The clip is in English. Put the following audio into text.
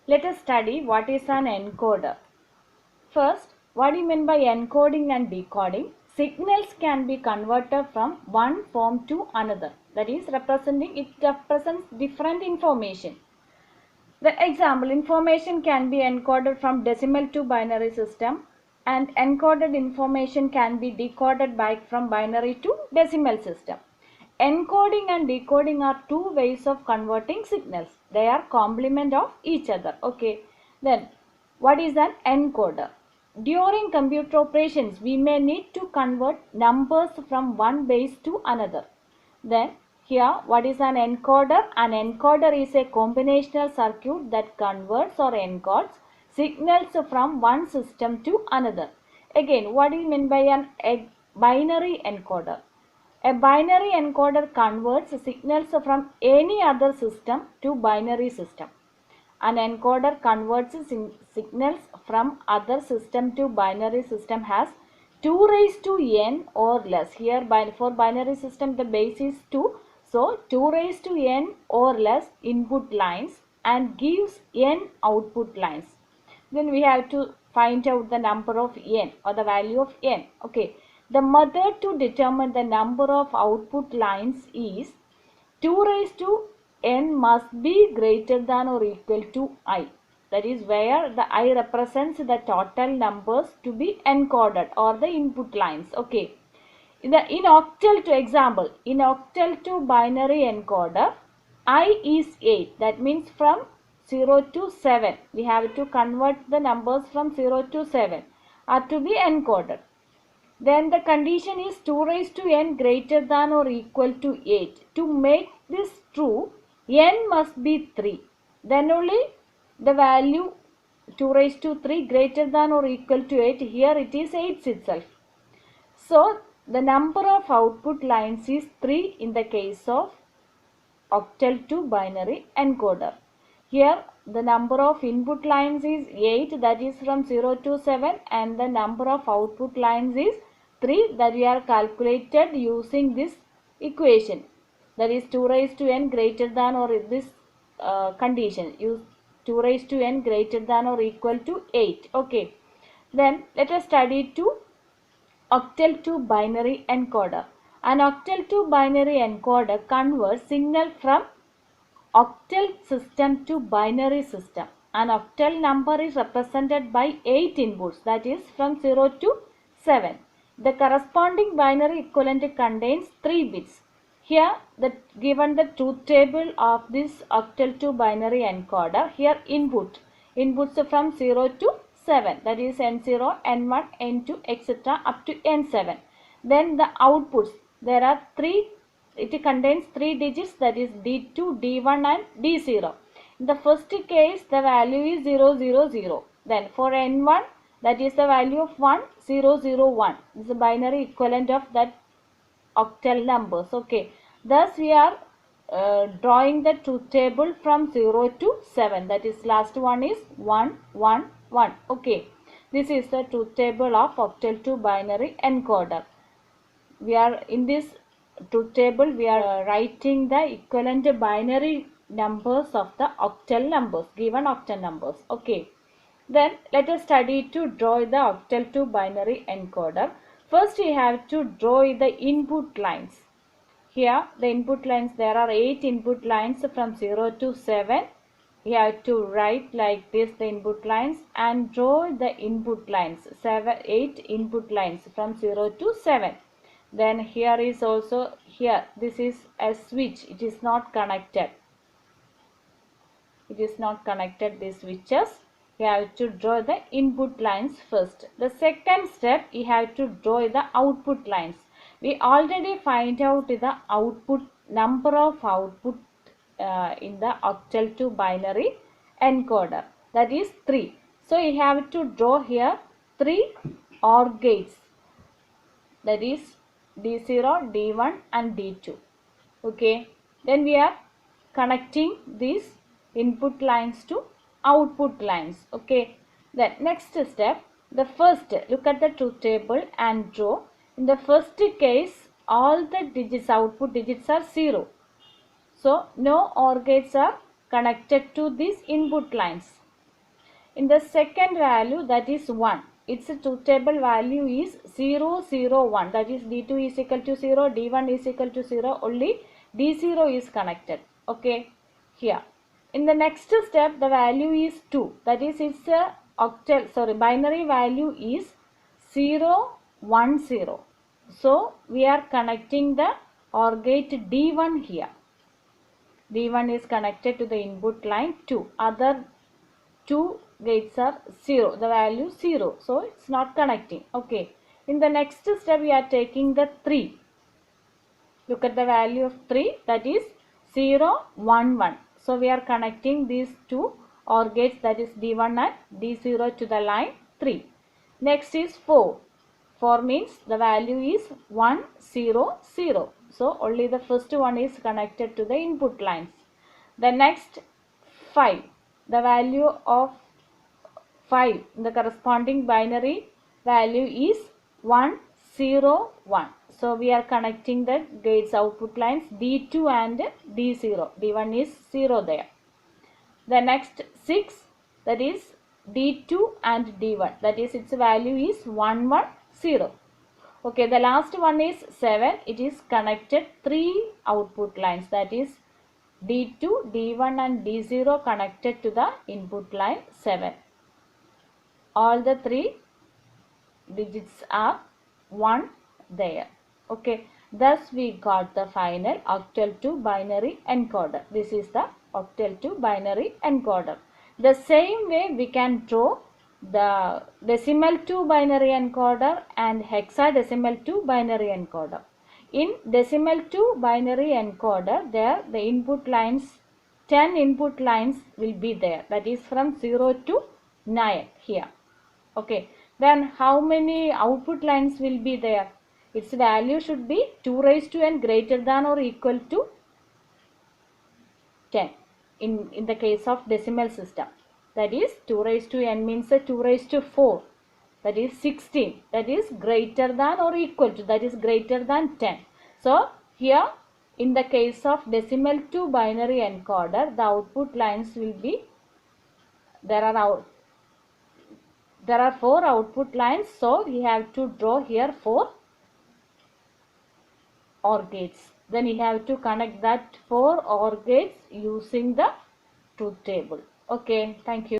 Let us study what is an encoder. First, what do you mean by encoding and decoding? Signals can be converted from one form to another. That is, it represents different information. The example, information can be encoded from decimal to binary system, and encoded information can be decoded from binary to decimal system. Encoding and decoding are two ways of converting signals. They are complement of each other. Okay. Then, what is an encoder? During computer operations, we may need to convert numbers from one base to another. Then, here, what is an encoder? An encoder is a combinational circuit that converts or encodes signals from one system to another. Again, what do you mean by a binary encoder? A binary encoder converts signals from any other system to binary system. An encoder converts signals from other system to binary system has 2 raised to n or less. Here for binary system the base is 2. So 2 raised to n or less input lines and gives n output lines. Then we have to find out the number of n or the value of n. Okay. The method to determine the number of output lines is 2 raised to n must be greater than or equal to I. That is where the I represents the total numbers to be encoded or the input lines. Okay. In octal to example, in octal to binary encoder, I is 8. That means from 0 to 7. We have to convert the numbers from 0 to 7 are to be encoded. Then the condition is 2 raised to n greater than or equal to 8. To make this true, n must be 3. Then only the value 2 raised to 3 greater than or equal to 8. Here it is 8 itself. So the number of output lines is 3 in the case of octal to binary encoder. Here the number of input lines is 8, that is from 0 to 7, and the number of output lines is 3, that we are calculated using this equation, that is 2 raised to n greater than or this condition, use 2 raised to n greater than or equal to 8. Okay. Then let us study octal to binary encoder. An octal to binary encoder converts signal from octal system to binary system. An octal number is represented by 8 inputs, that is from 0 to 7. The corresponding binary equivalent contains 3 bits. Here given the truth table of this octal to binary encoder, here inputs from 0 to 7, that is n0, n1, n2, etc. up to n7. Then the outputs, there are 3, it contains 3 digits, that is D2, D1 and D0. In the first case the value is 0, 0, 0. Then for n1 that is the value of 1, 0, 0, 1. This is the binary equivalent of that octal numbers. Okay. Thus we are drawing the truth table from 0 to 7. That is last one is 1, 1, 1. Okay. This is the truth table of octal to binary encoder. We are in this truth table, we are writing the equivalent binary numbers of the octal numbers, given octal numbers. Okay. Then let us study to draw the octal to binary encoder. First we have to draw the input lines. Here the input lines, there are 8 input lines from 0 to 7. We have to write like this the input lines and draw the input lines, 8 input lines from 0 to 7. Then here is also, here this is a switch, it is not connected. It is not connected, these switches. You have to draw the input lines first. The second step, you have to draw the output lines. We already find out the output, number of output in the octal to binary encoder, that is 3. So you have to draw here 3 OR gates, that is D0, D1 and D2. Okay. Then we are connecting these input lines to output lines. Okay. Then next step, the first, look at the truth table and draw. In the first case, all the digits, output digits are 0. So no OR gates are connected to these input lines. In the second value, that is 1, its truth table value is 0, 0, 1. That is D2 is equal to 0, D1 is equal to 0. Only D0 is connected. Okay, here. In the next step, the value is 2. That is its binary value is 0, 1, 0. So we are connecting the OR gate D1 here. D1 is connected to the input line 2. Other two gates are 0. The value 0. So it's not connecting. Okay. In the next step, we are taking the 3. Look at the value of 3. That is 0, 1, 1. So we are connecting these two OR gates, that is D1 and D0 to the line 3. Next is 4. 4 means the value is 1, 0, 0. So only the first one is connected to the input lines. The next 5. The value of 5, the corresponding binary value is 1, 0, 1. So we are connecting the gates output lines D2 and D0. D1 is 0 there. The next 6, that is D2 and D1. That is its value is 1, 1, 0. Okay, the last one is 7. It is connected 3 output lines. That is D2, D1 and D0 connected to the input line 7. All the 3 digits are 1 there. Okay, thus we got the final octal to binary encoder. This is the octal to binary encoder. The same way we can draw the decimal to binary encoder and hexadecimal to binary encoder. In decimal to binary encoder, there the input lines, 10 input lines will be there. That is from 0 to 9 here. Okay, then how many output lines will be there? Its value should be 2 raised to n greater than or equal to 10 in the case of decimal system. That is 2 raised to n means 2 raised to 4. That is 16. That is greater than or equal to, that is greater than 10. So here in the case of decimal to binary encoder, the output lines will be, there are 4 output lines, so we have to draw here 4 OR gates. Then you have to connect that 4 OR gates using the truth table. Okay, thank you.